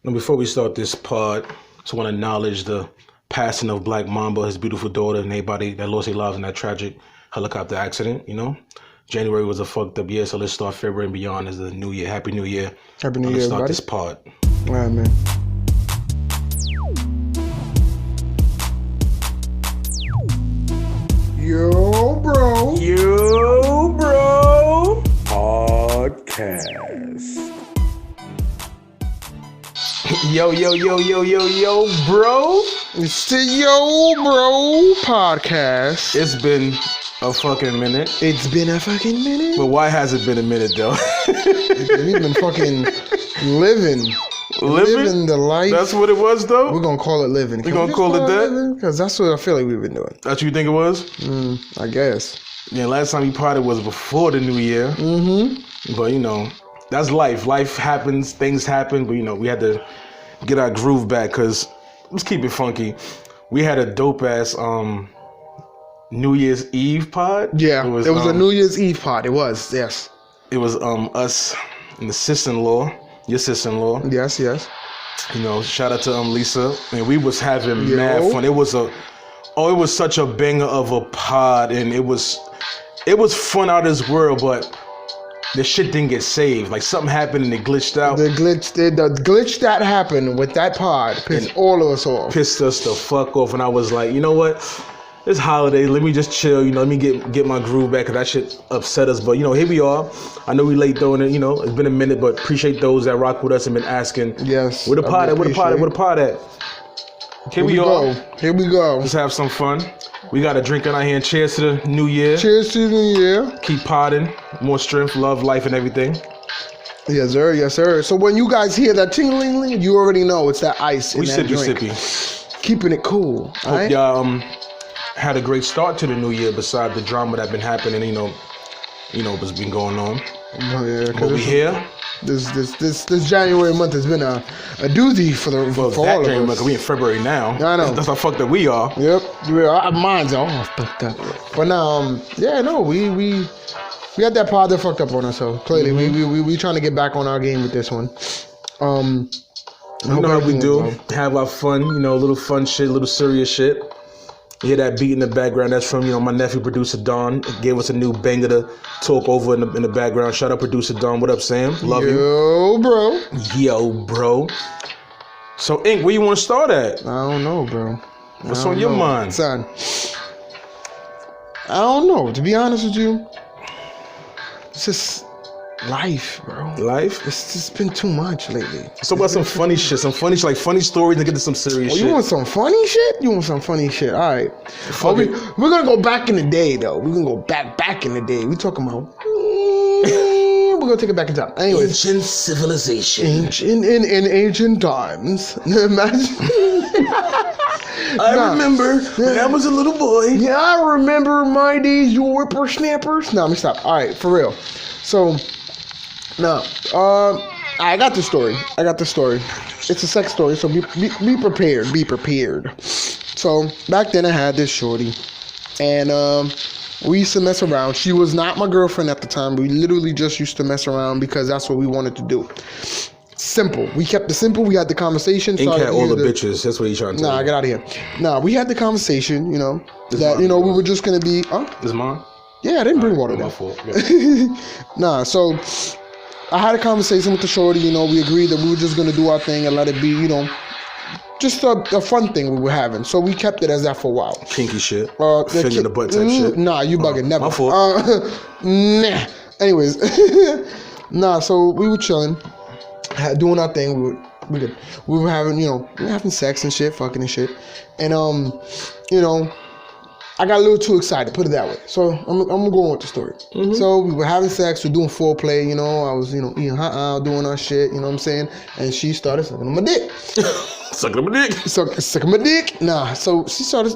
Now, before we start this pod, I just want to acknowledge the passing of Black Mamba, his beautiful daughter, and anybody that lost their lives in that tragic helicopter accident, January was a fucked up year, so let's start February and beyond as the new year. Happy New Year. Happy New Year, Let's start buddy. this pod. All right, man. YeerrBro0 Podcast. Yo, bro. It's the YeerrBro0 Podcast. It's been a fucking minute. It's been a fucking minute. But why has it been a minute, though? We've been fucking living the life. That's what it was, though? We're going to call it living. We're going to call it that? Because that's what I feel like we've been doing. That's what you think it was? I guess. Yeah, last time we potted was before the new year. Mm-hmm. But, that's life. Life happens, things happen, but, we had to get our groove back because, let's keep it funky. We had a dope-ass New Year's Eve pod. Yeah, it was a New Year's Eve pod. It was, yes. It was us and the sister-in-law, your sister-in-law. Yes. Shout out to Lisa. And we was having mad fun. It was such a banger of a pod, and it was fun out of this world, but the shit didn't get saved. Like something happened and it glitched out. The glitch that happened with that pod pissed all of us off. Pissed us the fuck off, and I was like, you know what? It's holiday. Let me just chill. Let me get my groove back, cause that shit upset us. But here we are. I know we late though, and it's been a minute, but appreciate those that rock with us and been asking. Yes. Where the pod at? Where the pod at? Here we go. Here we go. Let's have some fun. We got a drink in our hand. Cheers to the new year. Cheers to the new year. Keep podding. More strength, love, life, and everything. Yes, sir. Yes, sir. So when you guys hear that tingling, you already know it's that ice in that drink. Sippy. Keeping it cool. Hope y'all had a great start to the new year beside the drama that been happening, what's been going on. Oh, yeah, but we here. This January month has been a doozy for all of us. We in February now. I know. That's how fucked up we are. Yep. Mine's all fucked up. But now, we got that pod that fucked up on us. So clearly, we trying to get back on our game with this one. You know how we do. Have our fun. A little fun shit, a little serious shit. You hear that beat in the background? That's from my nephew, producer Don. He gave us a new banger to talk over in the background. Shout out, producer Don. What up, Sam? Love you. Yo, bro. So, Ink, where you want to start at? I don't know, bro. What's on your mind, son? I don't know. To be honest with you, it's just life, bro. Life? It's just been too much lately. So about some funny shit, like funny stories, and get to some serious shit. You want some funny shit? You want some funny shit? All right. We're gonna go back in the day, though. We're gonna go back in the day. We talking about. We're gonna take it back in time. Anyways, ancient civilization. In ancient times. Imagine. I remember when I was a little boy. Yeah, I remember my days, you whippersnappers. No, let me stop. All right, for real. So. No, I got the story. It's a sex story, so be prepared. Be prepared. So back then I had this shorty, and we used to mess around. She was not my girlfriend at the time. We literally just used to mess around because that's what we wanted to do. Simple. We kept it simple. We had the conversation. Ink had all the bitches. That's what he's trying to tell you. Nah, get out of here. Nah, we had the conversation. We were just gonna be. This mine? Yeah, I didn't bring water down. Nah, so. I had a conversation with the shorty, we agreed that we were just going to do our thing and let it be, just a fun thing we were having. So we kept it as that for a while. Kinky shit. Finger in the butt type shit. Nah, you bugging, never. My fault. Nah. Anyways, so we were chilling, doing our thing. We were having sex and shit, fucking and shit. And, I got a little too excited, put it that way. So I'm gonna go on with the story. Mm-hmm. So we were having sex, we're doing foreplay, I was, eating doing our shit, you know what I'm saying? And she started sucking on my dick. Sucking on my dick? Sucking my dick? Nah. So she started,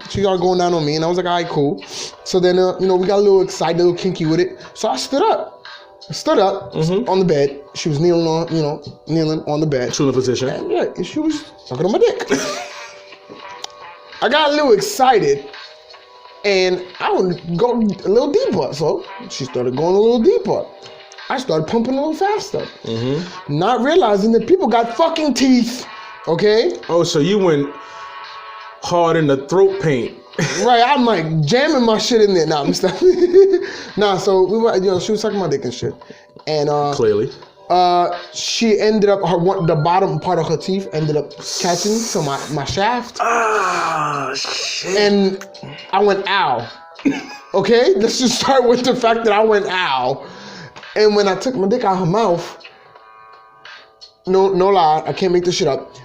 she started going down on me, and I was like, all right, cool. So then, we got a little excited, a little kinky with it. So I stood up. On the bed. She was kneeling on the bed. She was in a position. And she was sucking on my dick. I got a little excited. And I would go a little deeper. So she started going a little deeper. I started pumping a little faster. Not realizing that people got fucking teeth. Okay? Oh, so you went hard in the throat paint. Right, I'm like jamming my shit in there. Nah, I'm stuck. Nah, so we were, she was sucking my dick and shit. And clearly. She ended up the bottom part of her teeth ended up catching to my shaft. Ah, shit. And I went ow. Okay, let's just start with the fact that I went ow. And when I took my dick out of her mouth, no lie, I can't make this shit up.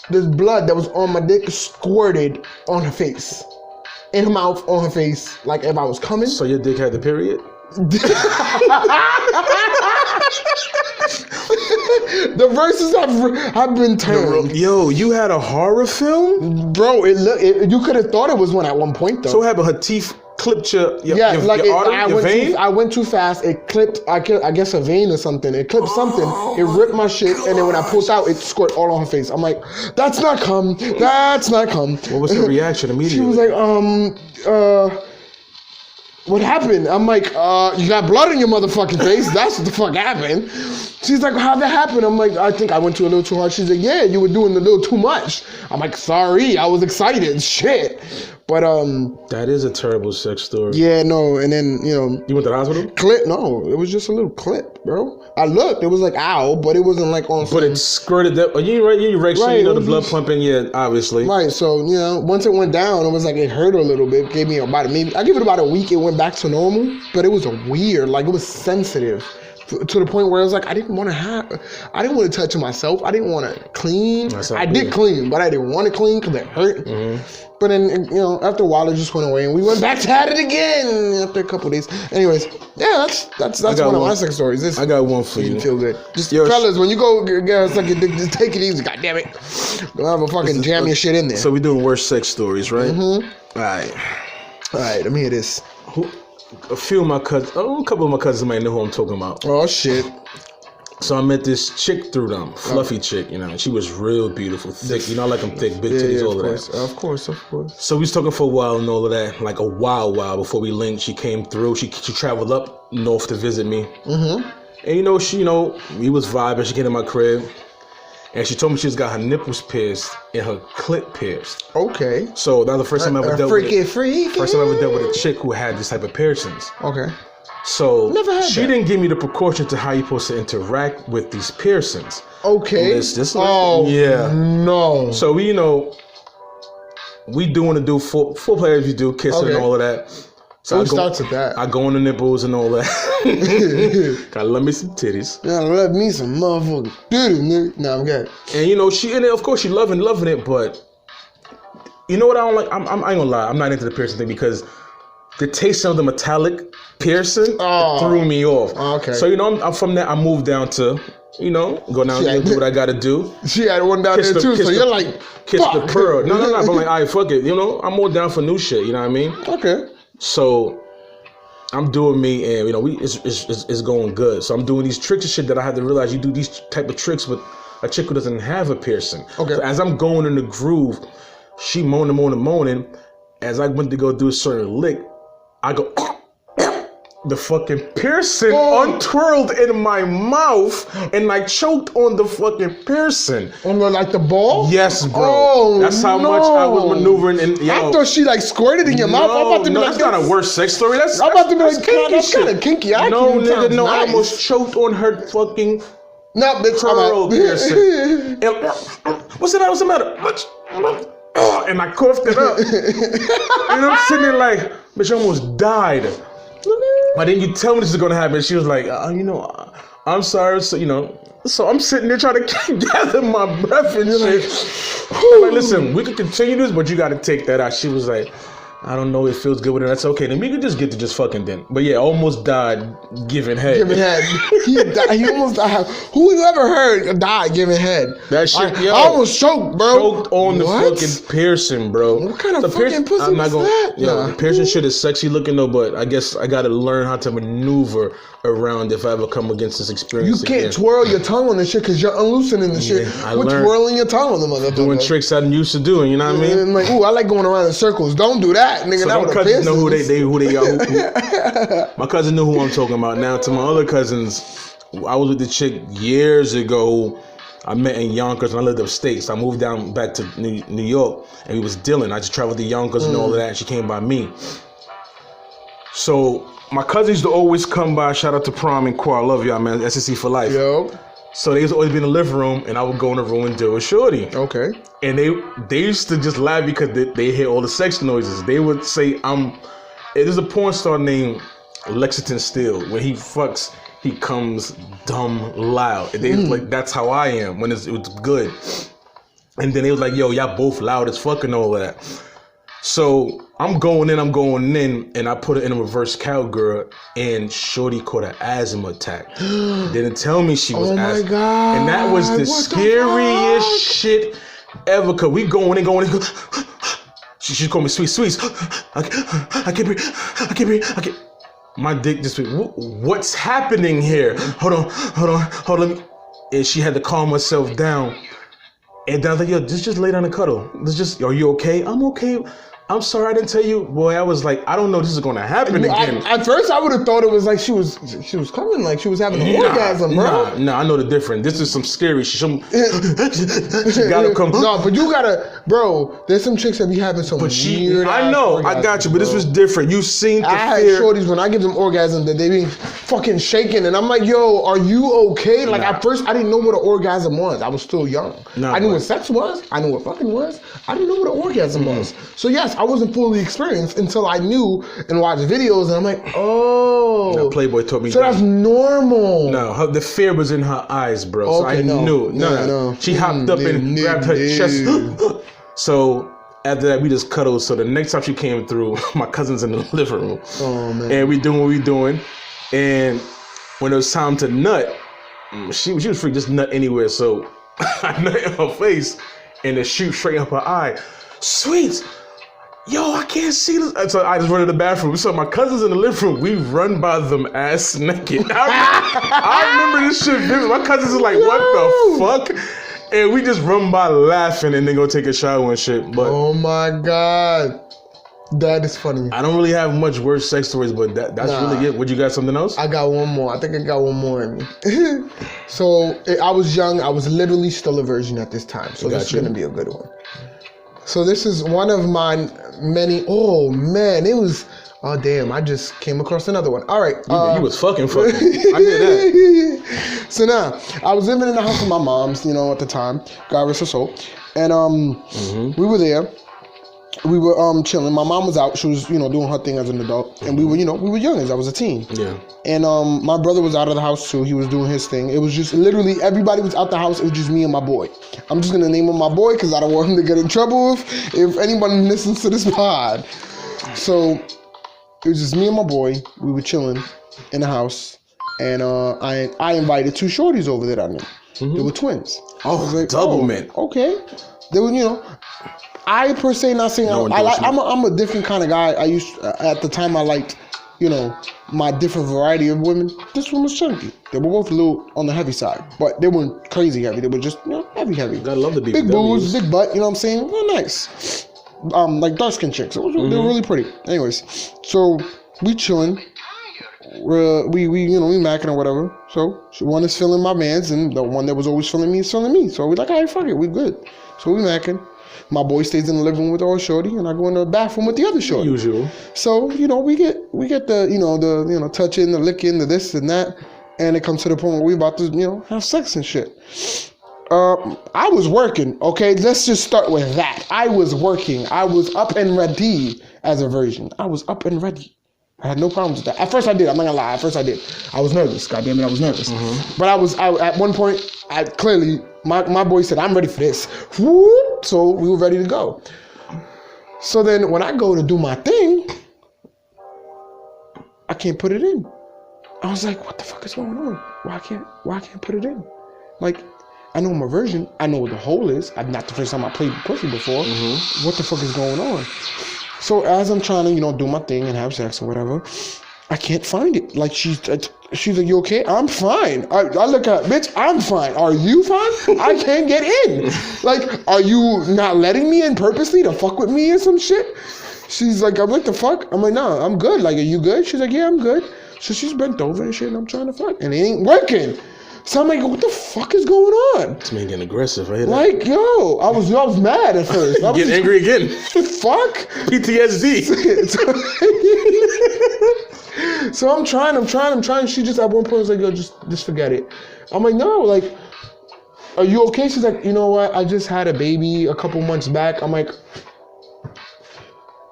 This blood that was on my dick squirted on her face, in her mouth, on her face, like if I was coming. So your dick had the period? The verses have been turned. Yo, you had a horror film, bro. You could have thought it was one at one point though. So what happened? Her teeth clipped your artery, your vein. I went too fast. It clipped. I guess a vein or something. It clipped something. It ripped my shit, and then when I pulled out, it squirted all on her face. I'm like, that's not cum. That's not cum. What was her reaction immediately? She was like, what happened? I'm like, you got blood on your motherfucking face. That's what the fuck happened. She's like, how'd that happen? I'm like, I think I went to a little too hard. She's like, yeah, you were doing a little too much. I'm like, sorry, I was excited. Shit. But that is a terrible sex story. Yeah, no, and then you went to the hospital? Clip? No, it was just a little clip, bro. I looked, it was like ow, but it wasn't like on. But it squirted that. You right? The blood pumping. Yeah, obviously. Right. So once it went down, it was like it hurt a little bit. Gave me I give it about a week. It went back to normal, but it was weird. Like it was sensitive. To the point where I was like, I didn't want to touch myself. I didn't want to clean. I did clean, but I didn't want to clean because it hurt. But then, after a while, it just went away, and we went back to it again after a couple of days. Anyways, yeah, that's one of my sex stories. I got one for you. Feel good. Just fellas, when you go get suck your dick, just take it easy. God damn it, don't have a fucking jam your shit in there. So we doing worst sex stories, right? All right. Let me hear this. A couple of my cousins might know who I'm talking about. Oh shit. So I met this chick through them, fluffy chick, she was real beautiful, thick, I like them thick, big titties, all of that. Of course. So we was talking for a while and all of that, like a while before we linked. She came through, she traveled up north to visit me. And we was vibing, she came to my crib. And she told me she just got her nipples pierced and her clit pierced. Okay. So that was the first time I ever dealt with it. First time I ever dealt with a chick who had this type of piercings. Okay. So she didn't give me the precaution to how you're supposed to interact with these piercings. Okay. Yeah. No. So we do want to do full play as you do, kissing and all of that. So it starts with that. I go on the nipples and all that. Gotta love me some titties. Yeah, love me some motherfucking titties, nigga. No, I'm good. And of course she loving it, but you know what I don't like? I ain't gonna lie, I'm not into the piercing thing because the taste of the metallic piercing threw me off. Okay. So I'm from there. I moved down to go down and do what I gotta do. She had one down there too. So you're like, kiss the pearl. No. But I'm like, all right, fuck it. I'm more down for new shit. You know what I mean? Okay. So I'm doing me, and it's going good. So I'm doing these tricks and shit that I had to realize you do these type of tricks with a chick who doesn't have a piercing. Okay. So as I'm going in the groove, she moaning. As I went to go do a certain lick, I go. The fucking piercing untwirled in my mouth and I choked on the fucking piercing. On the ball? Yes, bro. That's how much I was maneuvering. I thought she squirted in your mouth. I'm about to be that's not a worse sex story. That's kind of kinky. No, nigga, no. Nice. I almost choked on her fucking pearl piercing. What's the matter? And I coughed it up. And I'm sitting there like, bitch, I almost died. Why didn't you tell me this is gonna happen? She was like, I'm sorry. So so I'm sitting there trying to gather my breath and shit. I'm like, listen, we can continue this, but you got to take that out. She was like, I don't know, it feels good with it. That's okay. Then we could just get to just fucking then. But yeah, almost died giving head. He almost died. Who you ever heard die giving head? That shit, I almost choked, bro. Choked on the fucking piercing, bro. What kind of fucking pussy I'm not was that? The piercing shit is sexy looking though, but I guess I got to learn how to maneuver around if I ever come against this experience. You can't twirl your tongue on this shit because you're unloosening the shit. Quit twirling your tongue on the motherfucker. Doing tricks I'm used to doing, you know what I mean? And like, I like going around in circles. Don't do that. that, nigga. So that my cousins know who they are. My cousin knew who I'm talking about. Now to my other cousins, I was with the chick years ago. I met in Yonkers and I lived upstate. So I moved down back to New York and we was dealing. I just traveled to Yonkers and all of that. And she came by me. So my cousins used to always come by. Shout out to Prom and Qua. I love y'all, man. SEC for life. Yo. So they used to always be in the living room and I would go in the room and deal with Shorty. Okay. And they used to just laugh because they hear all the sex noises. They would say, there's a porn star named Lexington Steele. When he fucks, he comes dumb loud. And they was like, that's how I am when it was good. And then they was like, yo, y'all both loud as fuck and all that. So I'm going in, and I put it in a reverse cowgirl, and Shorty caught an asthma attack. Didn't tell me she was asthma. Oh my God. And that was the scariest shit ever, cause we going in. She called me sweets. I can't breathe. My dick just went, what's happening here? Hold on. And she had to calm herself down. And I was like, yo, just lay down and cuddle. Are you okay? I'm okay. I'm sorry I didn't tell you. Boy, I was like, I don't know this is gonna happen again. At first I would have thought it was like she was coming, like she was having an orgasm, bro. Nah, I know the difference. This is some scary shit. She gotta come. No, but you gotta, bro, there's some chicks that be having some weird I know, orgasms, I got you, but bro. this was different. You seen the I had fear. shorties when I give them orgasm that they be fucking shaking, and I'm like, yo, are you okay? Like at first I didn't know what an orgasm was. I was still young. I knew what sex was. I knew what fucking was. I didn't know what an orgasm was. So yes, I wasn't fully experienced until I knew and watched videos, and I'm like, oh. No, Playboy told me. So that's normal. No, the fear was in her eyes, bro. Okay, so I knew. No. She hopped up and grabbed her chest. So after that, we just cuddled. So the next time she came through, my cousin's in the living room. Oh man. And we doing what we doing. And when it was time to nut, she was free, just nut anywhere. So I nut in her face, and it shoot straight up her eye. Sweet. Yo, I can't see this. So I just run to the bathroom. So my cousins in the living room, we run by them ass naked. I remember this shit vivid. My cousins are like, what the fuck? And we just run by laughing and then go take a shower and shit. But oh my God. That is funny. I don't really have much worse sex stories, but that's really it. Would you got something else? I got one more. I think I got one more in me. So I was young. I was literally still a virgin at this time. So this is going to be a good one. So this is one of my many. Oh man, it was. Oh damn! I just came across another one. All right, you was fucking. I hear that. So now I was living in the house with my mom's, at the time. God rest her soul. And we were there. We were chilling. My mom was out. She was doing her thing as an adult, and we were youngins. I was a teen. Yeah. And my brother was out of the house too. He was doing his thing. It was just literally everybody was out the house. It was just me and my boy. I'm just gonna name him my boy because I don't want him to get in trouble if anyone listens to this pod. So it was just me and my boy. We were chilling in the house, and I invited two shorties over that I knew. They were twins. Oh, I was like, double man. Okay. They were I per se not saying I'm a different kind of guy. I used at the time I liked my different variety of women. This one was chunky. They were both a little on the heavy side, but they weren't crazy heavy. They were just heavy. Gotta love the big boobs, big butt. You know what I'm saying? Well, nice. Like dark skin chicks. They were really pretty. Anyways, so we chilling. We macking or whatever. So one is feeling my man's, and the one that was always feeling me is feeling me. So we're like, all right, fuck it, we good. So we macking. My boy stays in the living room with our shorty, and I go in the bathroom with the other shorty. Usual. So we get the touching, the licking, the this and that, and it comes to the point where we about to have sex and shit. I was working. Okay, let's just start with that. I was working. I was up and ready as a virgin. I was up and ready. I had no problems with that. At first I did. I'm not gonna lie. At first I did. I was nervous. God damn it, I was nervous. But I at one point, clearly, my boy said, I'm ready for this. Whoop. So we were ready to go. So then when I go to do my thing, I can't put it in. I was like, what the fuck is going on? Why I can't put it in? Like, I know I'm a virgin. I know what the hole is. Not the first time I played pussy before. What the fuck is going on? So as I'm trying to, do my thing and have sex or whatever, I can't find it. Like she's like, you okay? I'm fine. I look at, bitch, I'm fine. Are you fine? I can't get in. Like, are you not letting me in purposely to fuck with me or some shit? She's like, I'm like, the fuck? I'm like, nah, I'm good. Like, are you good? She's like, yeah, I'm good. So she's bent over and shit, and I'm trying to fuck, and it ain't working. So I'm like, what the fuck is going on? It's me getting aggressive, right? Like, yo, I was mad at first. I was Get angry again. Fuck. PTSD. So I'm trying. She just at one point was like, yo, just forget it. I'm like, no, like, are you okay? She's like, you know what? I just had a baby a couple months back. I'm like,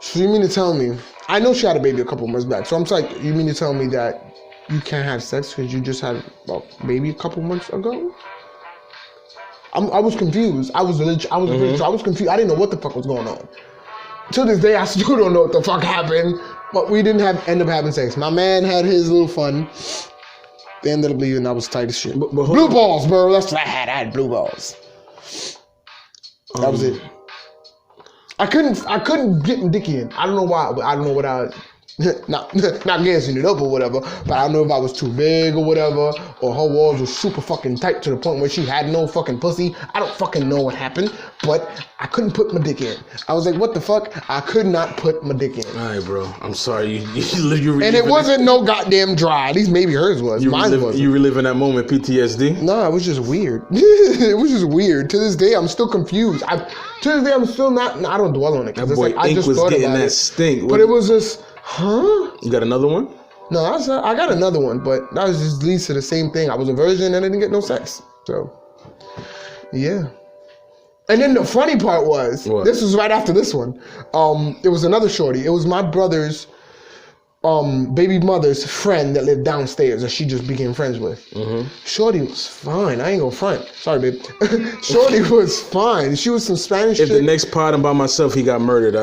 so you mean to tell me? I know she had a baby a couple months back. So I'm like, you mean to tell me that you can't have sex because you just had a baby a couple months ago? I was confused. I was confused. I didn't know what the fuck was going on. To this day, I still don't know what the fuck happened. But we didn't end up having sex. My man had his little fun. They ended up leaving. I was tight as shit. But blue balls, bro. That's what I had. I had blue balls. That was it. I couldn't get my dick in. I don't know why. But I don't know what I. Not gassing it up or whatever, but I don't know if I was too big or whatever, or her walls were super fucking tight to the point where she had no fucking pussy. I don't fucking know what happened, but I couldn't put my dick in. I was like, what the fuck? I could not put my dick in. All right, bro. I'm sorry. You and it wasn't no goddamn dry. At least maybe hers was. Mine wasn't. You reliving that moment, PTSD? No, it was just weird. It was just weird. To this day, I'm still confused. To this day, I'm still not. I don't dwell on it. That boy I just was thought getting about that it. stink. But it was just. Huh? You got another one? No, I got another one, but that was just leads to the same thing. I was a virgin and I didn't get no sex. So, yeah. And then the funny part was, this was right after this one. It was another shorty. It was my brother's baby mother's friend that lived downstairs that she just became friends with. Mm-hmm. Shorty was fine. I ain't gonna front. Sorry, babe. Shorty was fine. She was some Spanish chick. The next part I'm by myself, he got murdered.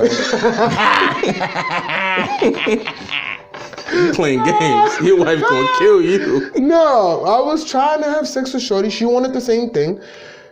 You playing games. Your wife gonna kill you. No, I was trying to have sex with Shorty. She wanted the same thing.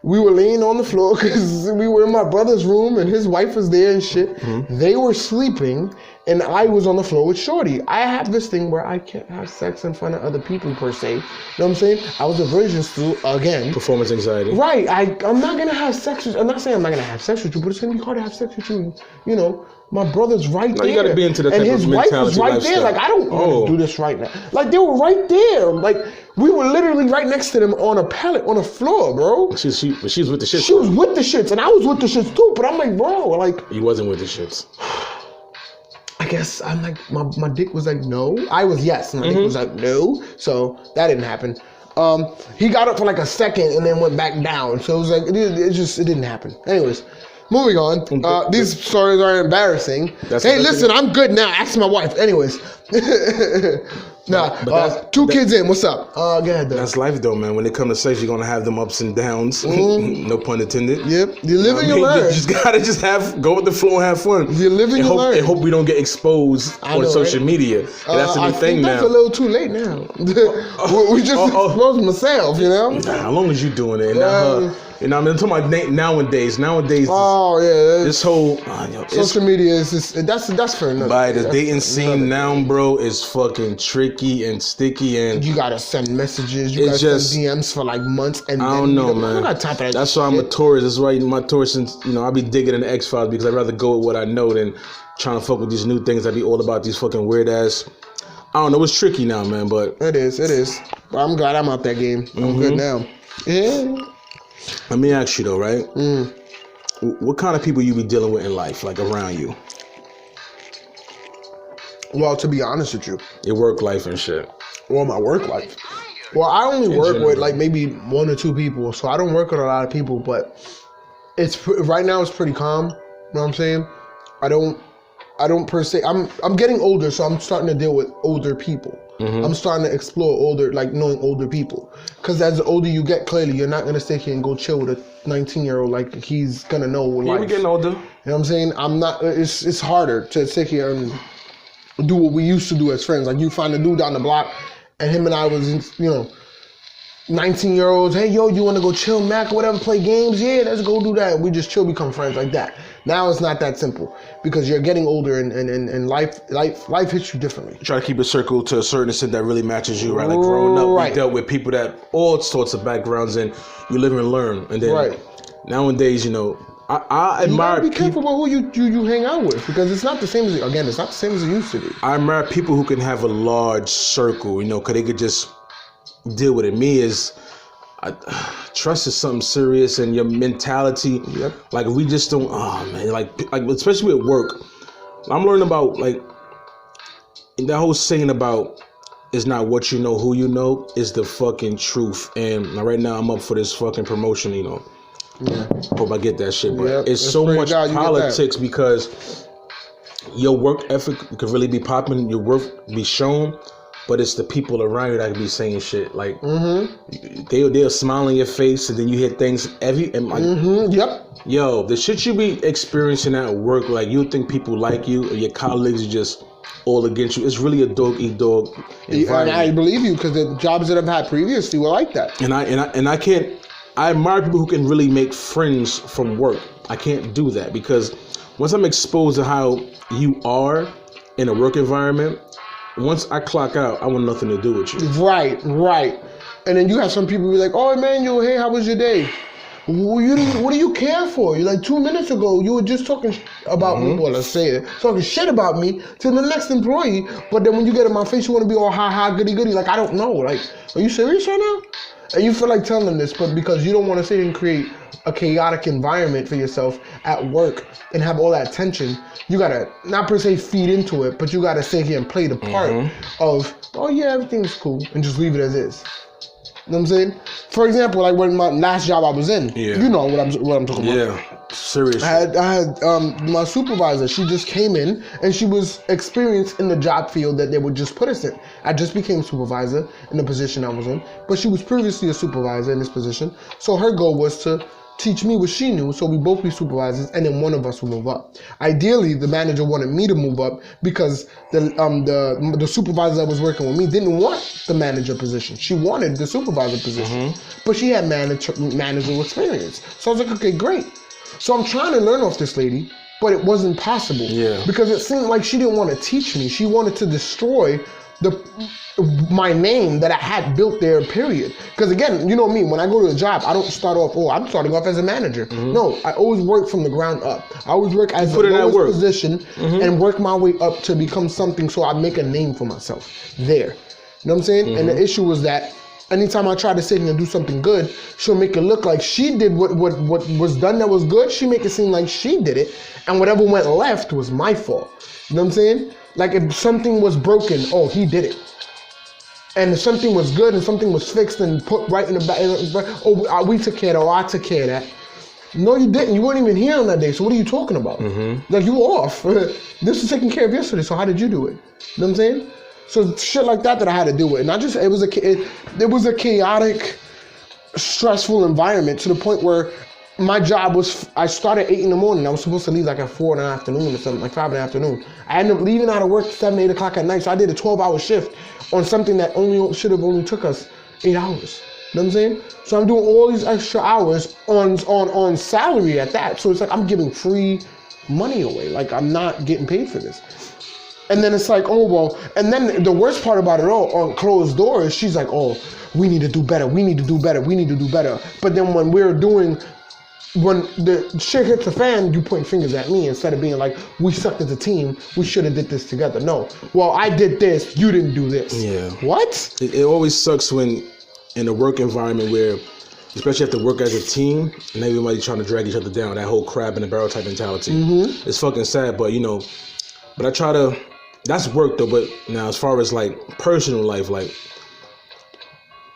We were laying on the floor because we were in my brother's room and his wife was there and shit. Mm-hmm. They were sleeping and I was on the floor with Shorty. I have this thing where I can't have sex in front of other people per se. You know what I'm saying? I was a virgin still, again. Performance anxiety. Right. I'm not going to have sex with you. I'm not saying I'm not going to have sex with you, but it's going to be hard to have sex with you. You know, my brother's right there. You got to be into the type and his of wife mentality was right lifestyle. there. Like, I don't want to do this right now. Like, they were right there. Like, we were literally right next to them on a pallet on the floor, bro. She was with the shits. She was with the shits, and I was with the shits too. But I'm like, bro, like. You wasn't with the shits. I guess I'm like, my dick was like, no. I was yes. My dick was like, no. So that didn't happen. He got up for like a second and then went back down. So it was like, it didn't happen. Anyways. Moving on. These stories are embarrassing. Hey, listen, I'm good now. Ask my wife. Anyways. Two kids in. What's up? Go ahead, though. That's life, though, man. When it comes to sex, you're going to have them ups and downs. No pun intended. Yep. You live and you learn. You just got to go with the flow and have fun. You live and you learn. And hope we don't get exposed on social media. And that's the new thing now. That's a little too late now. We just exposed myself, you know? How long as you doing it? You know what I mean? I'm talking about nowadays. Oh, yeah. This whole... social media is just... That's fair enough. By the dating scene now, bro, is fucking tricky and sticky and... You gotta send messages. You gotta send DMs for like months and I don't know, man. Got time for that. That's why I'm a tourist. That's why my tourist, I be digging in the X-Files because I'd rather go with what I know than trying to fuck with these new things that be all about these fucking weird ass... I don't know. It's tricky now, man, but... It is. But I'm glad I'm out that game. I'm good now. Yeah. Let me ask you though, right? What kind of people you be dealing with in life, like around you? Well, to be honest with you, your work life and shit. Well, my work life. Well, I only work with like maybe 1 or 2 people, so I don't work with a lot of people. But right now it's pretty calm. You know what I'm saying? I don't per se. I'm getting older, so I'm starting to deal with older people. I'm starting to explore knowing older people. Because as the older you get, clearly, you're not going to sit here and go chill with a 19-year-old like he's going to know life. Yeah, we're getting older. You know what I'm saying? It's harder to sit here and do what we used to do as friends. Like, you find a dude down the block, and him and I was, 19-year-olds. Hey, yo, you want to go chill, Mac, or whatever, play games? Yeah, let's go do that. We just chill, become friends like that. Now it's not that simple because you're getting older and life hits you differently. You try to keep a circle to a certain extent that really matches you, right? Like growing up, you dealt with people that all sorts of backgrounds and you live and learn. And then nowadays, I You admire gotta be careful about who you hang out with, because it's not the same as it used to be. I admire people who can have a large circle, because they could just deal with it. Me is, trust is something serious, and your mentality. Yep. Like we just don't. Oh man, like especially at work, I'm learning about like that whole saying about it's not what you know, who you know, is the fucking truth. And right now I'm up for this fucking promotion, Yeah. Hope I get that shit, but Yep. it's so much God you get politics because your work ethic could really be popping, your work be shown, but it's the people around you that could be saying shit. Like they'll smile in your face, and then you hear things and like, Yep. yo, the shit you be experiencing at work, like you think people like you, or your colleagues are just all against you. It's really a dog eat dog environment. And I believe you, because the jobs that I've had previously were like that. And I can't. I admire people who can really make friends from work. I can't do that because once I'm exposed to how you are in a work environment, once I clock out, I want nothing to do with you. Right. And then you have some people be like, "Oh, Emmanuel, hey, how was your day? What do you care for? You like 2 minutes ago, you were just talking about me. Well, let's say it, talking shit about me to the next employee. But then when you get in my face, you want to be all ha goody goody. Like I don't know. Like, are you serious right now? And you feel like telling them this, but because you don't want to sit and create a chaotic environment for yourself at work and have all that tension, you gotta not per se feed into it, but you gotta sit here and play the part of, oh yeah, everything's cool, and just leave it as is. You know what I'm saying? For example, like when my last job I was in, you know what I'm talking about. Yeah, serious. I had my supervisor. She just came in and she was experienced in the job field that they would just put us in. I just became supervisor in the position I was in, but she was previously a supervisor in this position. So her goal was to teach me what she knew, so we both be supervisors, and then one of us will move up. Ideally, the manager wanted me to move up because the supervisor that was working with me didn't want the manager position. She wanted the supervisor position, but she had managerial experience. So I was like, okay, great. So I'm trying to learn off this lady, but it wasn't possible because it seemed like she didn't want to teach me. She wanted to destroy my name that I had built there, period. Because again, you know me, when I go to a job, I don't start off, I'm starting off as a manager. No, I always work from the ground up. I always work as the lowest position and work my way up to become something so I make a name for myself there. You know what I'm saying? And the issue was that anytime I try to sit in and do something good, she'll make it look like she did what was done that was good. She make it seem like she did it, and whatever went left was my fault. You know what I'm saying? Like if something was broken, oh, he did it. And if something was good and something was fixed and put right in the back, oh, we took care of that, or I took care of that. No, you didn't. You weren't even here on that day. So what are you talking about? Like you were off. This was taken care of yesterday. So how did you do it? You know what I'm saying? So shit like that I had to deal with. And it was a chaotic, stressful environment to the point where my job was, I started at 8 in the morning. I was supposed to leave like at 4 in the afternoon or something, like 5 in the afternoon. I ended up leaving out of work 7, 8 o'clock at night. So I did a 12-hour shift on something that should have only took us 8 hours. You know what I'm saying? So I'm doing all these extra hours on salary at that. So it's like I'm giving free money away. Like I'm not getting paid for this. And then it's like, oh, well, and then the worst part about it all, on closed doors, she's like, oh, we need to do better. We need to do better. We need to do better. But then when the shit hits the fan, you point fingers at me instead of being like, we sucked as a team, we should have did this together. No, well, I did this, you didn't do this. Yeah. What? It always sucks when in a work environment where, especially if you have to work as a team and everybody trying to drag each other down, that whole crab in the barrel type mentality. It's fucking sad, but but I try to, that's work though, but now as far as like personal life, like,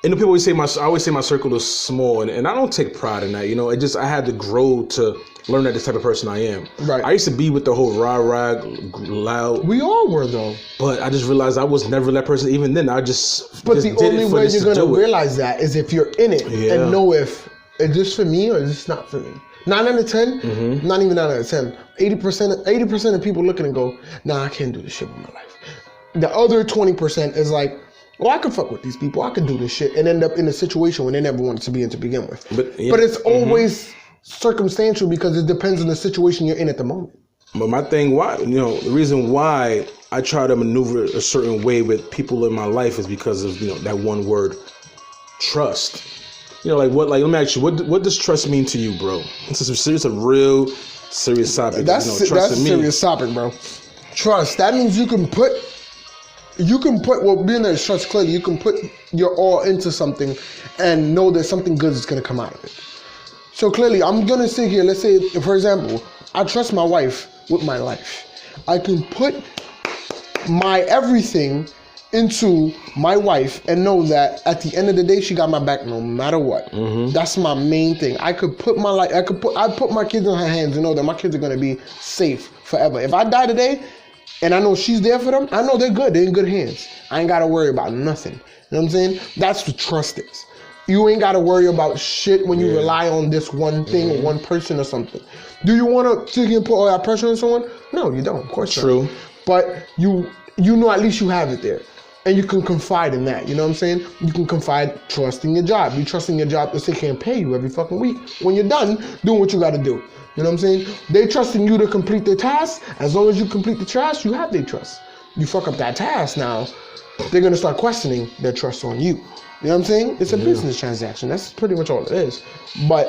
and people always say I always say my circle is small, and I don't take pride in that. I had to grow to learn that this type of person I am. Right. I used to be with the whole rah loud. We all were though. But I just realized I was never that person. Even then, I just. But just the only way you're gonna realize that is if you're in it and know if is this for me or is this not for me. 9 out of 10, not even 9 out of 10. 80% of people looking and go, nah, I can't do this shit with my life. The other 20% is like, well, I can fuck with these people. I can do this shit and end up in a situation where they never wanted to be in to begin with. But it's always circumstantial because it depends on the situation you're in at the moment. But my thing, the reason why I try to maneuver a certain way with people in my life is because of, that one word, trust. like what? Like, let me ask you, what does trust mean to you, bro? It's a real serious topic. That's trust a in me. serious topic, bro. Trust. That means you can put. Well, being there is trust clearly. You can put your all into something, and know that something good is gonna come out of it. So clearly, I'm gonna sit here. Let's say, for example, I trust my wife with my life. I can put my everything into my wife and know that at the end of the day she got my back no matter what. That's my main thing. I could put my life, I put my kids in her hands and know that my kids are gonna be safe forever. If I die today and I know she's there for them, I know they're good. They're in good hands. I ain't gotta worry about nothing. You know what I'm saying? That's what trust is. You ain't gotta worry about shit when you rely on this one thing or one person or something. Do you wanna sit here and put all that pressure on someone? No, you don't. Of course not. True. But you know at least you have it there. And you can confide in that, you know what I'm saying? You can confide trusting your job. You trusting your job that they can't pay you every fucking week. When you're done doing what you gotta do. You know what I'm saying? They trusting you to complete their task. As long as you complete the task, you have their trust. You fuck up that task now, they're gonna start questioning their trust on you. You know what I'm saying? It's a business transaction. That's pretty much all it is. But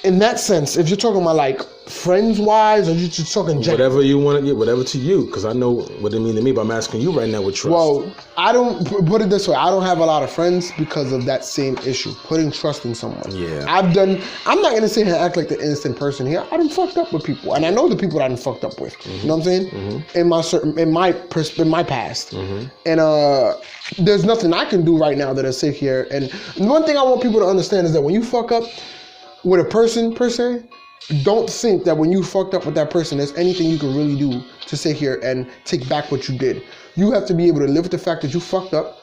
in that sense, if you're talking about like friends-wise, or you're just talking general, whatever you want to get, whatever to you, because I know what it means to me. But I'm asking you right now with trust. Well, I don't put it this way. I don't have a lot of friends because of that same issue, putting trust in someone. Yeah. I'm not gonna sit here and act like the innocent person here. I done fucked up with people, and I know the people that I done fucked up with. You know what I'm saying? In my past, and there's nothing I can do right now that I sit here. And one thing I want people to understand is that when you fuck up with a person per se, don't think that when you fucked up with that person, there's anything you can really do to sit here and take back what you did. You have to be able to live with the fact that you fucked up,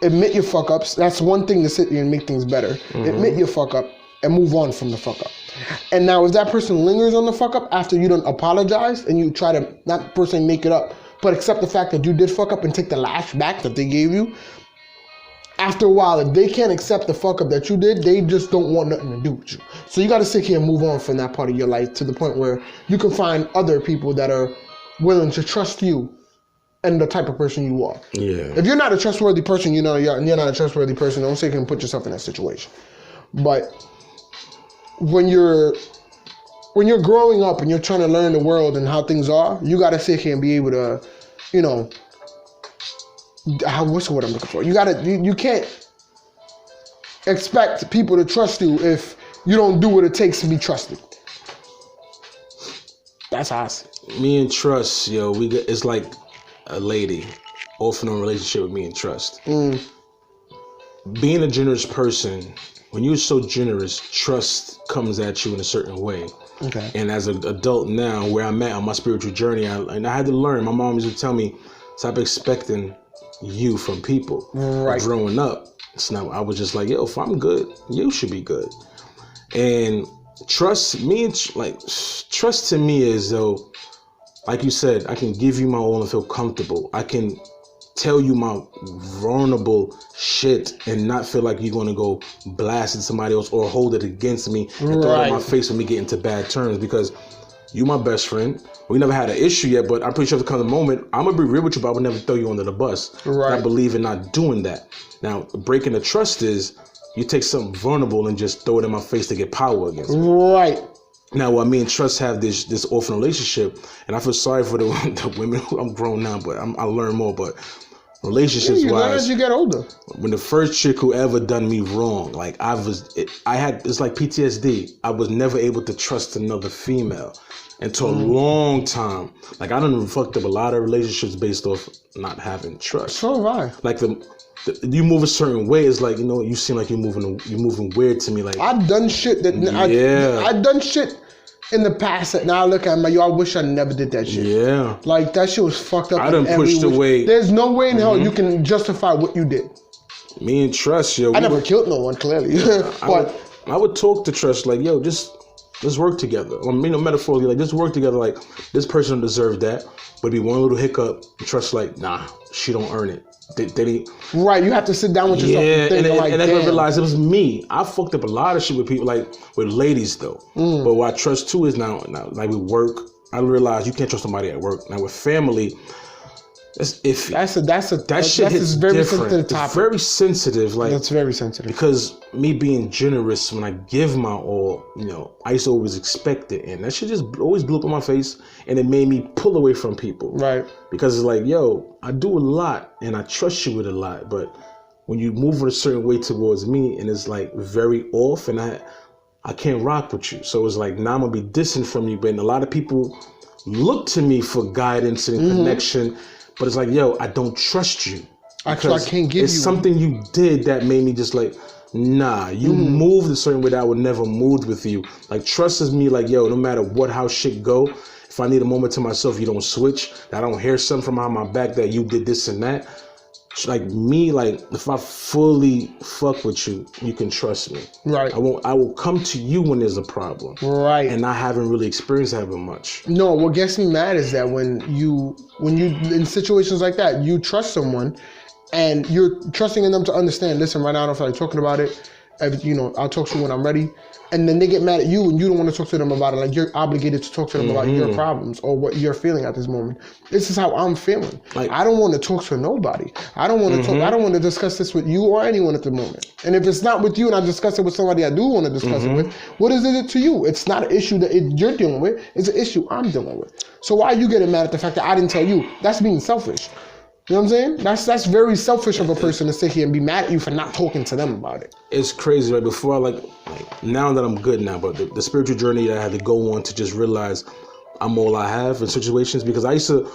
admit your fuck ups. That's one thing to sit here and make things better. Admit your fuck up and move on from the fuck up. And now if that person lingers on the fuck up after you don't apologize and you try to not per se make it up, but accept the fact that you did fuck up and take the lash back that they gave you, after a while, if they can't accept the fuck up that you did, they just don't want nothing to do with you. So you got to sit here and move on from that part of your life to the point where you can find other people that are willing to trust you and the type of person you are. Yeah. If you're not a trustworthy person, you're not a trustworthy person. Don't sit here and put yourself in that situation. But when you're growing up and you're trying to learn the world and how things are, you got to sit here and be able to, you know, what's the word I'm looking for? You can't expect people to trust you if you don't do what it takes to be trusted. That's how I see it. Me and trust, yo, it's like a lady, off and on relationship with me and trust. Being a generous person, when you're so generous, trust comes at you in a certain way. Okay. And as an adult now, where I'm at on my spiritual journey, I had to learn. My mom used to tell me, stop expecting you from people. Right. Growing up, so now I was just like, yo, if I'm good, you should be good. And trust to me is though, like you said, I can give you my all and feel comfortable. I can tell you my vulnerable shit and not feel like you're gonna go blast at somebody else or hold it against me and throw it in my face when we get into bad terms, because you my best friend. We never had an issue yet, but I'm pretty sure if it comes a moment, I'm gonna be real with you, but I would never throw you under the bus. Right. I believe in not doing that. Now, breaking the trust is you take something vulnerable and just throw it in my face to get power against me. Right. Now, me and Trust have this orphan relationship, and I feel sorry for the women. I'm grown now, but I learn more. But relationships you learn wise, as you get older. when the first chick who ever done me wrong, like it's like PTSD. I was never able to trust another female until a long time. Like I done fucked up a lot of relationships based off not having trust. So have I. Like you move a certain way, it's like, you know, you seem like you're moving weird to me. Like I've done shit that I've done shit in the past that now I look at me, I wish I never did that shit. Yeah. Like that shit was fucked up. I done pushed away. There's no way in hell you can justify what you did. Me and Trust, yo. I never killed no one, clearly. But I would talk to Trust like, yo, let's work together. I mean, metaphorically, like, just work together. Like, this person don't deserve that. But it'd be one little hiccup. Trust like, nah, she don't earn it. Right, you have to sit down with yourself and think and I realized it was me. I fucked up a lot of shit with people, like with ladies though. But what I trust too is now like with work, I realized you can't trust somebody at work. Now with family, That's iffy. That shit hits very different. sensitive topic. It's very sensitive. Like, that's very sensitive. Because me being generous, when I give my all, I used to always expect it, and that shit just always blew up in my face, and it made me pull away from people. Right. Because it's like, yo, I do a lot, and I trust you with a lot, but when you move in a certain way towards me, and it's like very off, and I can't rock with you. So it's like, now I'm gonna be distant from you. But a lot of people look to me for guidance and connection. But it's like, yo, I don't trust you. Actually, I can't give you. It's something you did that made me just like, nah, you moved a certain way that I would never move with you. Like, trust is me, like, yo, no matter how shit go, if I need a moment to myself, you don't switch. I don't hear something from behind my back that you did this and that. Like me, like, if I fully fuck with you, you can trust me. Right. I will come to you when there's a problem. Right. And I haven't really experienced having much. No, what gets me mad is that when you in situations like that, you trust someone and you're trusting in them to understand, listen, right now I don't feel like talking about it. I'll talk to you when I'm ready. And then they get mad at you and you don't want to talk to them about it. Like, you're obligated to talk to them about your problems or what you're feeling at this moment. This is how I'm feeling. Like, I don't want to talk to nobody. I don't want to talk. I don't want to discuss this with you or anyone at the moment. And if it's not with you and I discuss it with somebody I do want to discuss it with, what is it to you? It's not an issue that you're dealing with. It's an issue I'm dealing with. So why are you getting mad at the fact that I didn't tell you? That's being selfish. You know what I'm saying? That's very selfish of a person to sit here and be mad at you for not talking to them about it. It's crazy, right? Before like now that I'm good now, but the spiritual journey that I had to go on to just realize I'm all I have in situations, because I used to,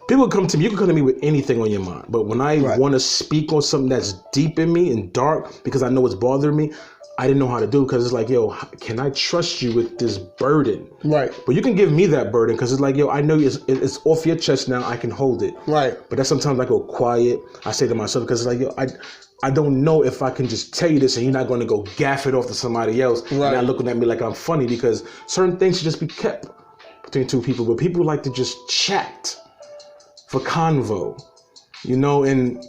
people come to me, you can come to me with anything on your mind, but when I want to speak on something that's deep in me and dark, because I know it's bothering me, I didn't know how to do it, because it's like, yo, can I trust you with this burden? Right. But you can give me that burden, because it's like, yo, I know it's off your chest now, I can hold it. Right. But that's sometimes I go quiet. I say to myself, because it's like, yo, I don't know if I can just tell you this and you're not going to go gaff it off to somebody else. Right. And not looking at me like I'm funny, because certain things should just be kept between two people. But people like to just chat for convo, and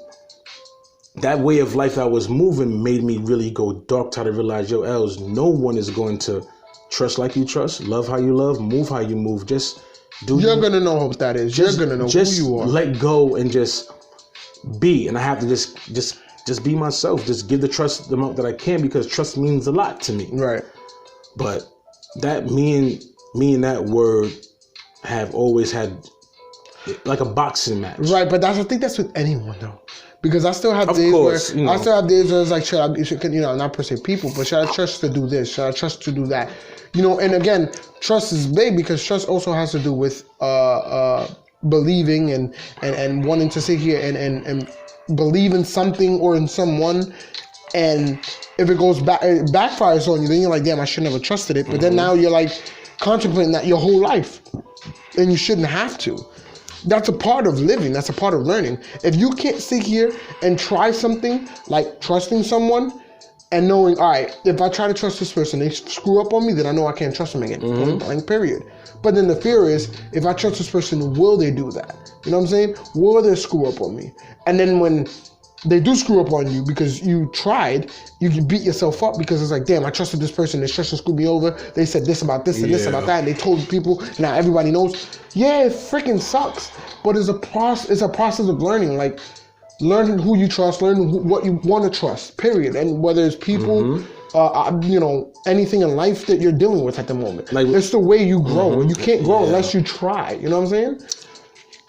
that way of life I was moving made me really go dark, try to realize, yo, Els, no one is going to trust like you trust, love how you love, move how you move. Just do. You're going to know what that is. You're going to know who you are. Let go and just be. And I have to just be myself. Just give the trust the amount that I can, because trust means a lot to me. Right. But that me and that word have always had like a boxing match. Right, but I think that's with anyone though. Because I still have days where it's like, not per se people, but should I trust to do this? Should I trust to do that? And again, trust is big, because trust also has to do with believing and wanting to sit here and believe in something or in someone. And if it goes back, it backfires on you, then you're like, damn, I should never trusted it. But then now you're like contemplating that your whole life, and you shouldn't have to. That's a part of living. That's a part of learning. If you can't sit here and try something like trusting someone and knowing, all right, if I try to trust this person, they screw up on me, then I know I can't trust them again. Blank period. But then the fear is, if I trust this person, will they do that? You know what I'm saying? Will they screw up on me? And then when they do screw up on you because you tried, you can beat yourself up, because it's like, damn, I trusted this person, this person screwed me over, they said this about this and this about that, and they told people, and now everybody knows. Yeah, it freaking sucks, but it's a process of learning, like learning who you trust, learning what you want to trust, period. And whether it's people, anything in life that you're dealing with at the moment. Like, it's the way you grow, and you can't grow unless you try, you know what I'm saying?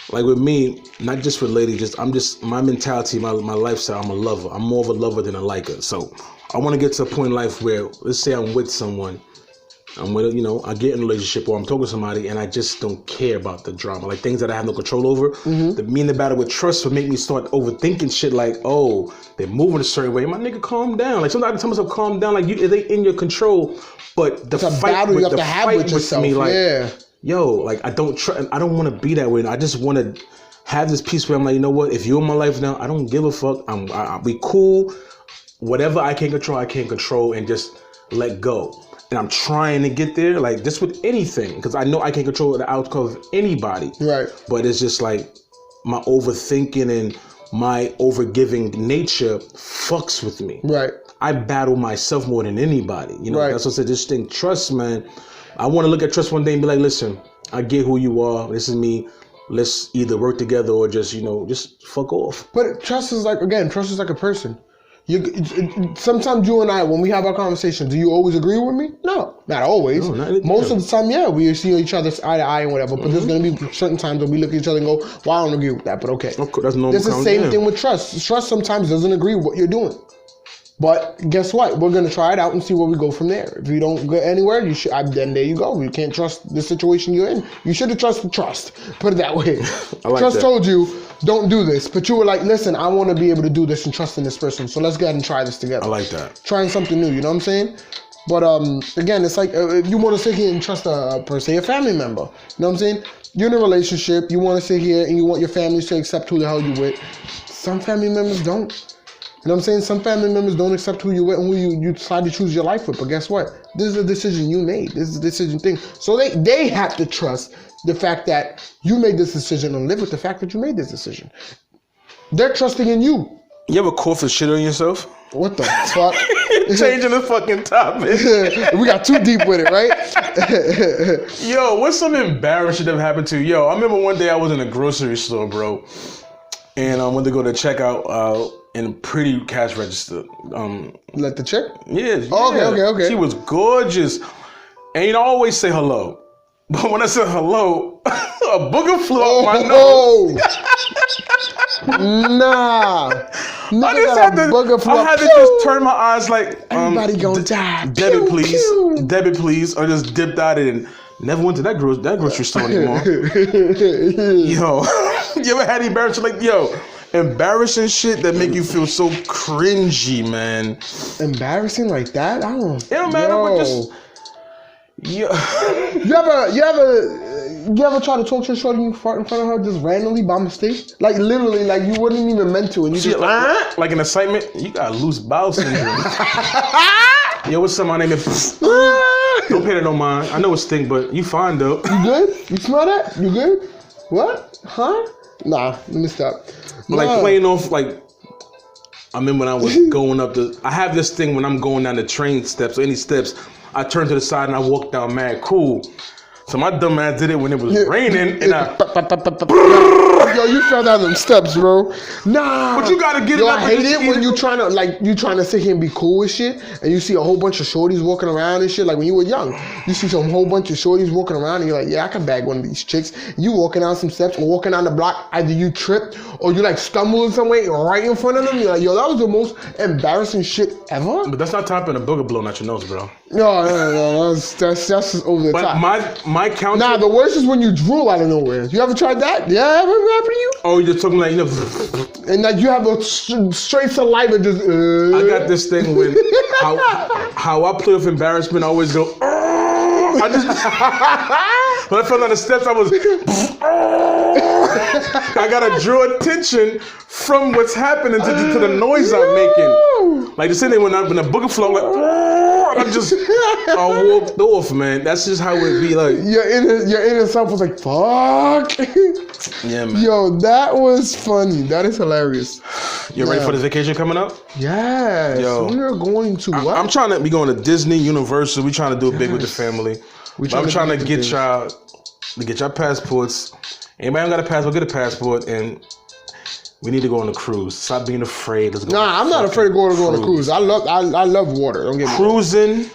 Like with me, not just with ladies, my mentality, my lifestyle, I'm a lover. I'm more of a lover than a liker. So I want to get to a point in life where, let's say I'm with someone, I get in a relationship or I'm talking to somebody and I just don't care about the drama, like things that I have no control over. Me and the battle with trust would make me start overthinking shit like, oh, they're moving a certain way. My nigga, calm down. Like sometimes I tell myself, calm down. Like they in your control, but the fight with me, like, yo, like I don't want to be that way. I just want to have this peace where I'm like, you know what? If you're in my life now, I don't give a fuck. I'll be cool. Whatever I can't control, and just let go. And I'm trying to get there, like just with anything, because I know I can't control the outcome of anybody. Right. But it's just like my overthinking and my overgiving nature fucks with me. Right. I battle myself more than anybody. That's what I said. This thing, trust, man. I want to look at trust one day and be like, listen, I get who you are. This is me. let's either work together or just, just fuck off. But trust is like a person. Sometimes you and I, when we have our conversations, do you always agree with me? No, not always. No, most of the time, yeah, we see each other's eye to eye and whatever. But there's going to be certain times when we look at each other and go, well, I don't agree with that, but okay. That's normal. It's the same thing with trust. Trust sometimes doesn't agree with what you're doing. But guess what? We're going to try it out and see where we go from there. If you don't go anywhere, then there you go. You can't trust the situation you're in. You should have trusted trust. Put it that way. Trust told you, don't do this. But you were like, listen, I want to be able to do this and trust in this person. So let's go ahead and try this together. I like that. Trying something new, you know what I'm saying? But again, it's like if you want to sit here and trust per se a family member. You know what I'm saying? You're in a relationship. You want to sit here and you want your family to accept who the hell you with. Some family members don't. You know what I'm saying? Some family members don't accept who you with and who you decide to choose your life with. But guess what? This is a decision you made. This is a decision thing. So they have to trust the fact that you made this decision and live with the fact that you made this decision. They're trusting in you. You ever cough and shit on yourself? What the fuck? Changing the fucking topic. We got too deep with it, right? Yo, what's some embarrassing that happened to you? Yo, I remember one day I was in a grocery store, bro. And I went to go to checkout in a pretty cash register. Let the chick? Yeah. Okay. She was gorgeous. And I always say hello. But when I said hello, a booger flew out my nose. Nah. I had to just turn my eyes like, everybody gonna die. Debit, please. Debit, please. Or just dipped out and never went to that grocery store anymore. Yo, you ever had embarrassing embarrassing shit that make you feel so cringy, man? Embarrassing like that? I don't. It don't matter, but just. Yeah. You ever try to talk to a shorty and you fart in front of her just randomly by mistake? Like literally, like you wouldn't even meant to, and you just like an excitement. You got loose bowel syndrome. Yo, what's up? My name is. Don't pay that no mind. I know it stink, but you fine though. You good? You smell that? You good? What? Huh? Nah, let me stop. Like playing off like. I remember when I was going up I have this thing when I'm going down the train steps or any steps. I turn to the side and I walk down mad cool. So my dumb ass did it when it was raining, and yo, you fell down them steps, bro. Nah. But you gotta get it. I hate it when you trying to sit here and be cool with shit, and you see a whole bunch of shorties walking around and shit. Like when you were young, you see some whole bunch of shorties walking around, and you're like, yeah, I can bag one of these chicks. You walking down some steps or walking down the block, either you tripped or you like stumble in some way right in front of them. You're like, yo, that was the most embarrassing shit ever. But that's not topping a booger blowing out your nose, bro. No, that's just over the top. My counter. Nah, the worst is when you drool out of nowhere. You ever tried that? Yeah, ever happened to you? Oh, you're just talking like, and like you have a straight saliva just. I got this thing with how I play with embarrassment. I always go. I just when I fell down the steps, I was. I gotta draw attention from what's happening to the noise I'm making. Like the same thing when a booger flow, like I walked off, man. That's just how it be like. Your inner self was like, fuck. Yeah, man. Yo, that was funny. That is hilarious. You ready for the vacation coming up? Yes. Yo, we're going to what? I'm trying to be going to Disney, Universal. We trying to do it big with the family. I'm trying to get y'all passports. Anybody don't got a passport, get a passport, and we need to go on a cruise. Stop being afraid. Let's go. Nah, I'm not afraid of going on a cruise. I love water. Don't get me cruising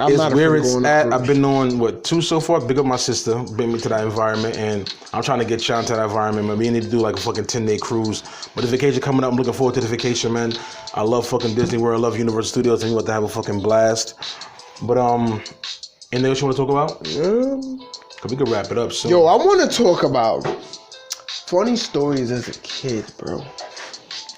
is where it's at. I've been on 2 so far. Big up my sister, bring me to that environment, and I'm trying to get y'all into that environment. Man, we need to do like a fucking 10-day cruise. But the vacation coming up, I'm looking forward to the vacation, man. I love fucking Disney World. I love Universal Studios, and we about to have a fucking blast. But anything else you want to talk about? Cause we could wrap it up soon. Yo, I want to talk about funny stories as a kid, bro.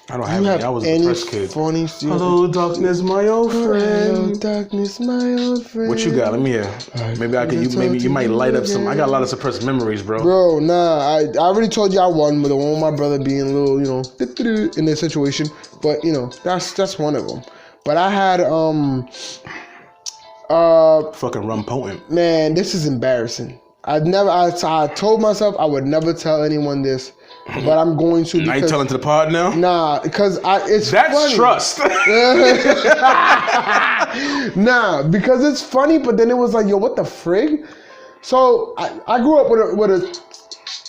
I don't have any. I was a depressed kid. Funny stories. Hello, darkness, my old friend. Hello, darkness, my old friend. What you got? Let me hear. Maybe I can. Maybe you might light up some. I got a lot of suppressed memories, bro. Bro, nah. I already told you I won with the one with my brother being a little, in this situation. But that's one of them. But I had fucking rum potent. Man, this is embarrassing. I told myself I would never tell anyone this, but I'm going to. Now you telling to the pod now? Nah, because it's that's funny. Trust. Nah, because it's funny, but then it was like, yo, what the frig? So I grew up with a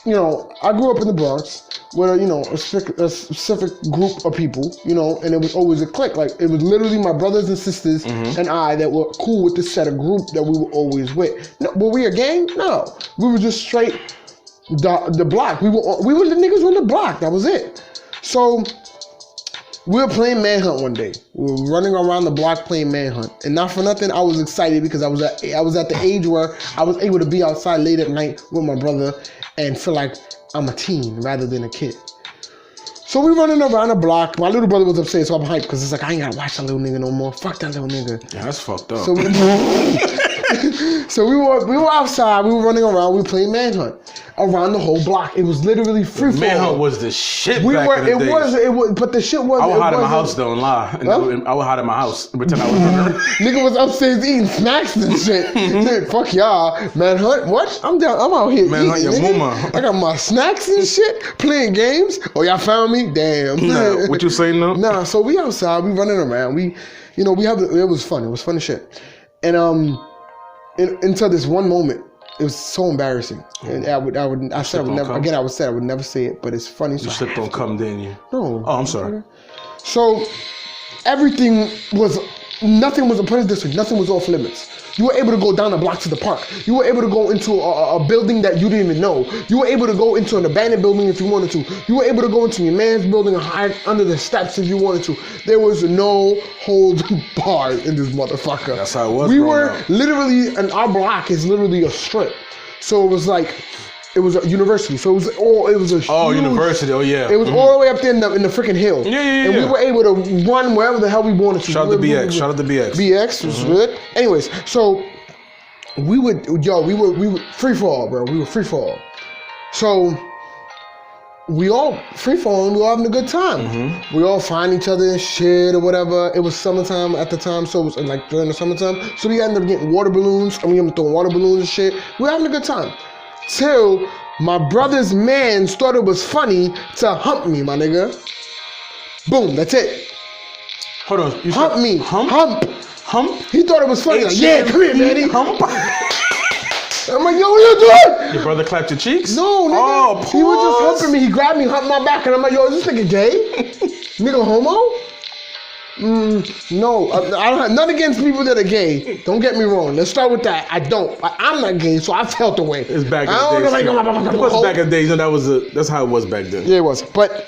I grew up in the Bronx with a specific group of people, and it was always a clique. Like, it was literally my brothers and sisters and I that were cool with this set of group that we were always with. No, were we a gang? No. We were just straight the block. We were the niggas on the block. That was it. So we were playing Manhunt one day. We were running around the block playing Manhunt. And not for nothing, I was excited because I was at the age where I was able to be outside late at night with my brother and feel like I'm a teen rather than a kid. So we running around the block. My little brother was upset, so I'm hyped because it's like, I ain't gotta watch that little nigga no more. Fuck that little nigga. Yeah, that's fucked up. So we were outside. We were running around. We were playing Manhunt around the whole block. It was literally free for all. Manhunt was the shit back in the days. It was, but the shit was. I would hide in my house, don't lie. I would hide in my house and pretend I was running. Nigga was upstairs eating snacks and shit. Fuck y'all, Manhunt. What? I'm down. I'm out here Manhunt eating. Your mama. I got my snacks and shit. Playing games. Oh, y'all found me? Damn. Nah, what you saying though? Nah. So we outside. We running around. We have. It was fun. It was fun as shit. And until this one moment, it was so embarrassing. And I said I would never say it, but it's funny. You slipped on cum, didn't you? No. Oh, I'm sorry. So nothing was, put it this way, nothing was off limits. You were able to go down the block to the park. You were able to go into a building that you didn't even know. You were able to go into an abandoned building if you wanted to. You were able to go into your man's building and hide under the steps if you wanted to. There was no holds barred in this motherfucker. That's how it was. We were literally, and our block is literally a strip. So it was like, it was a university. So it was a huge, university. Oh yeah. It was all the way up there in the freaking hill. Yeah. And we were able to run wherever the hell we wanted to. Shout out to BX. Shout out to BX. BX was good. Anyways, so we were free for all, bro. We were free for all. So we all free falling. We were all having a good time. We all find each other and shit or whatever. It was summertime at the time, so it was like during the summertime. So we ended up getting water balloons. I mean, throwing water balloons and shit. We were having a good time. Till my brother's man thought it was funny to hump me, my nigga. Boom, that's it. Hold on. Hump me. Hump? He thought it was funny. Like, yeah, come here, Manny. Hump? I'm like, yo, what you doing? Your brother clapped your cheeks? No, nigga. Oh, pause. He was just humping me. He grabbed me, humped my back, and I'm like, yo, is this nigga gay? Nigga homo? No, I don't have nothing against people that are gay. Don't get me wrong. Let's start with that. I don't. I'm not gay, so I felt the way. It's back in the days. Back in the days, that's how it was back then. Yeah, it was. But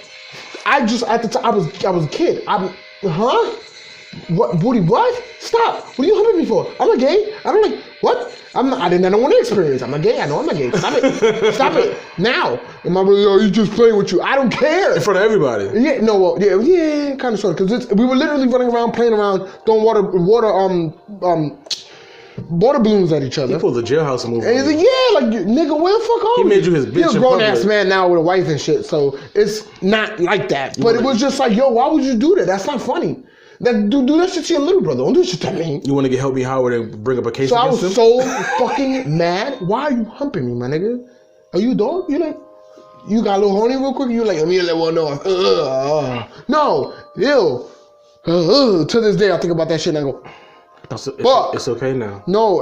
I just at the time I was a kid. What, Booty? What? Stop! What are you humping me for? I'm not gay. I don't like what? I don't want to experience. I'm not gay. I know I'm not gay. Stop it! Stop it now! And my brother, yo, he's just playing with you. I don't care. In front of everybody. Yeah, no, well, yeah, kind of sort of, because we were literally running around, playing around, throwing water balloons at each other. He pulled the jailhouse movie. And he's like, yeah, like, nigga, where the fuck are He you? made you his bitch. He's a grown ass man now with a wife and shit, so it's not like that. But it was just like, yo, why would you do that? That's not funny. Do that shit to your little brother. Don't do shit to me. You want to get Help Me Howard and bring up a case against him? So I was so fucking mad. Why are you humping me, my nigga? Are you a dog? You like, you got a little horny real quick? You like, let me let one know. No, ew. To this day, I think about that shit and I go, it's okay now. No,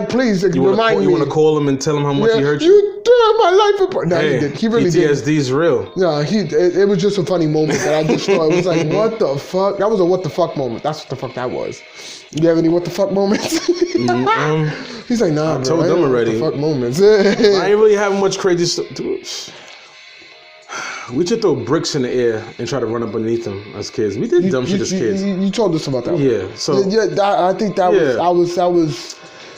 please remind me. You want to call him and tell him how much he hurt you? You tore my life apart. No, he did. He really did. PTSD's real. No, it was just a funny moment that I just thought. It was like, what the fuck? That was a what the fuck moment. That's what the fuck that was. You have any what the fuck moments? He's like, nah, I told them already. What the fuck moments. I ain't really having much crazy stuff. We should throw bricks in the air and try to run up underneath them as kids. We did dumb shit as kids. You told us about that. Yeah. So I think that was.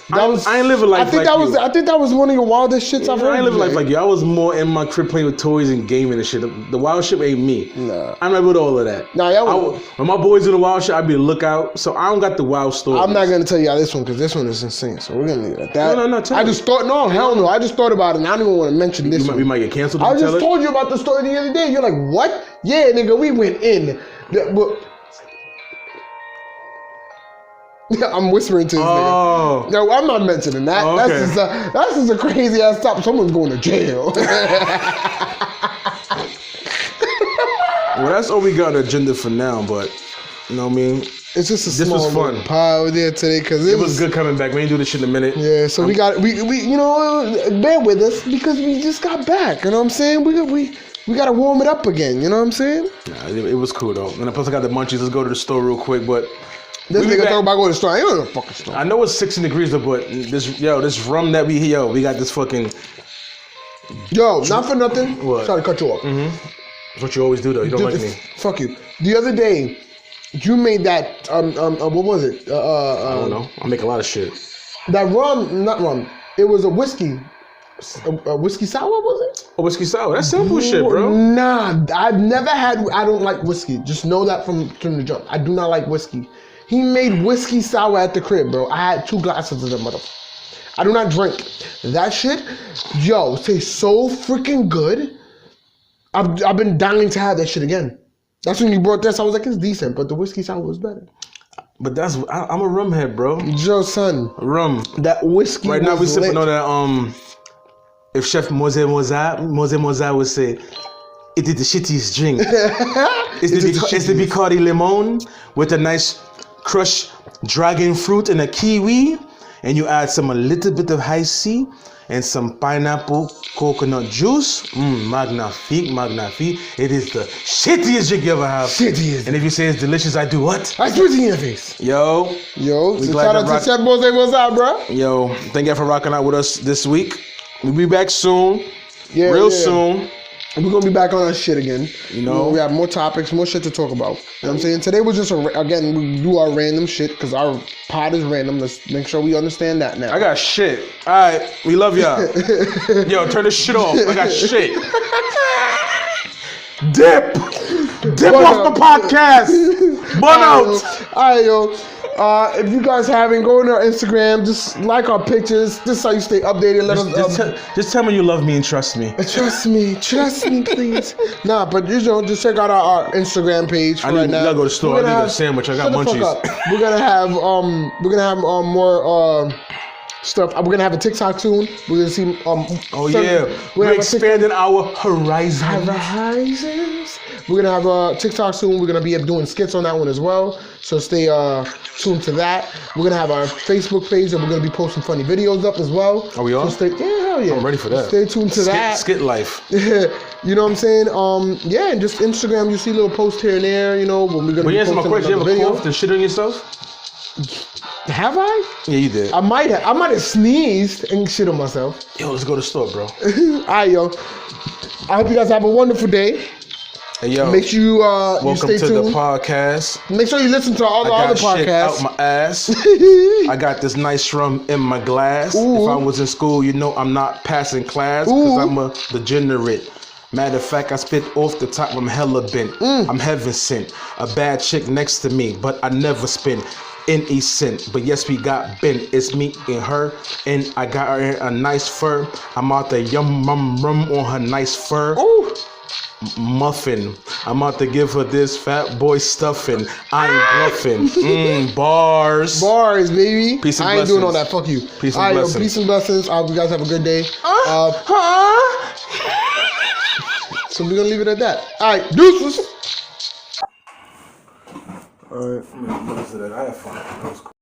I ain't living life like you. I think that was one of your wildest shits I've heard. I ain't living life like you. I was more in my crib playing with toys and gaming and shit. The wild shit ain't me. Nah. I'm not with all of that. Nah, when my boys do the wild shit, I be a lookout. So I don't got the wild stories. I'm not gonna tell you this one because this one is insane. So we're gonna leave it at that. No. I just thought, hell no. I just thought about it and I don't even want to mention this one. We might get canceled. I just told you about the story the other day. You're like, what? Yeah, nigga, we went in. I'm whispering to this nigga. No, I'm not mentioning that. Oh, okay. That's just a crazy ass top. Someone's going to jail. Well, that's all we got on the agenda for now, but you know what I mean? It's just a This small was fun. pile there today because It was good coming back. We ain't do this shit in a minute. Yeah, so we you know, bear with us because we just got back. You know what I'm saying? We gotta warm it up again. You know what I'm saying? Nah, it was cool though. And plus I got the munchies. Let's go to the store real quick. But This nigga talking about going to the store. I ain't going to the fucking store. I know it's 16 degrees though, but this rum that we got this fucking. Yo, not for nothing. What? Sorry to cut you off. That's what you always do though. You don't like me. Fuck you. The other day, you made that what was it? I don't know. I make a lot of shit. That rum, not rum. It was a whiskey. A whiskey sour, was it? A whiskey sour. That's simple shit, bro. Nah, I've never had. I don't like whiskey. Just know that from the jump. I do not like whiskey. He made whiskey sour at the crib, bro. I had 2 glasses of that motherfucker. I do not drink that shit. Yo, tastes so freaking good. I've been dying to have that shit again. That's when you brought this. I was like, it's decent, but the whiskey sour was better. But I'm a rum head, bro. Yo, son, rum. that whiskey. Right now we sipping lit. on that. If Chef Mose Mozart would say, it is the shittiest drink. It's the Bacardi Limon with a nice crushed dragon fruit and a kiwi, and you add a little bit of high C and some pineapple coconut juice. Magnifique. It is the shittiest drink you ever have. Shittiest. And if you say it's delicious, I do what? I spit it in your face. Yo, Shout out to Chef Mose out, bro. Yo, thank you for rocking out with us this week. We'll be back soon. Yeah, Soon. We're going to be back on our shit again. You know? We have more topics, more shit to talk about. You know what I'm saying? Today was just, again, we do our random shit because our pod is random. Let's make sure we understand that now. I got shit. All right. We love y'all. Yo, turn this shit off. I got shit. Dip off the podcast. Bun out. All right, yo. If you guys haven't, go on our Instagram. Just like our pictures. This is how you stay updated. Just tell me you love me and trust me. Trust me, please. Nah, but you know, just check out our Instagram page I right now. I gotta go to the store. I need a sandwich. I got munchies. We're gonna have more stuff. We're gonna have a TikTok soon. We're gonna see we're expanding our horizons. We're gonna have a TikTok soon. We're gonna be doing skits on that one as well. So stay tuned to that. We're gonna have our Facebook page and we're gonna be posting funny videos up as well. Are we on? So hell yeah. I'm ready for that. Stay tuned to that. Skit life. You know what I'm saying? Yeah, and just Instagram, you see little posts here and there, you know, when we're gonna be posting question. You ever coughed and shit on yourself? Have I? Yeah, you did. I might have sneezed and shit on myself. Yo, let's go to the store, bro. Alright, yo. I hope you guys have a wonderful day. Hey, yo. Make sure you welcome stay to tuned. the podcast. Make sure you listen to all the other podcasts. Shit out my ass. I got this nice rum in my glass. Ooh. If I was in school, you know I'm not passing class because I'm a degenerate. Matter of fact, I spit off the top. I'm hella bent. I'm heaven sent. A bad chick next to me, but I never spin any cent. But yes, we got bent. It's me and her, and I got her in a nice fur. I'm out there rum on her nice fur. Ooh. Muffin. I'm out to give her this fat boy stuffing. I ain't bluffing. Bars. Bars, baby. Peace and I ain't blessings. doing all that. Fuck you. Peace and blessings. Yo, peace and blessings. I hope you guys have a good day. So we're gonna leave it at that. Alright, deuces. Alright, I had fun. That was cool.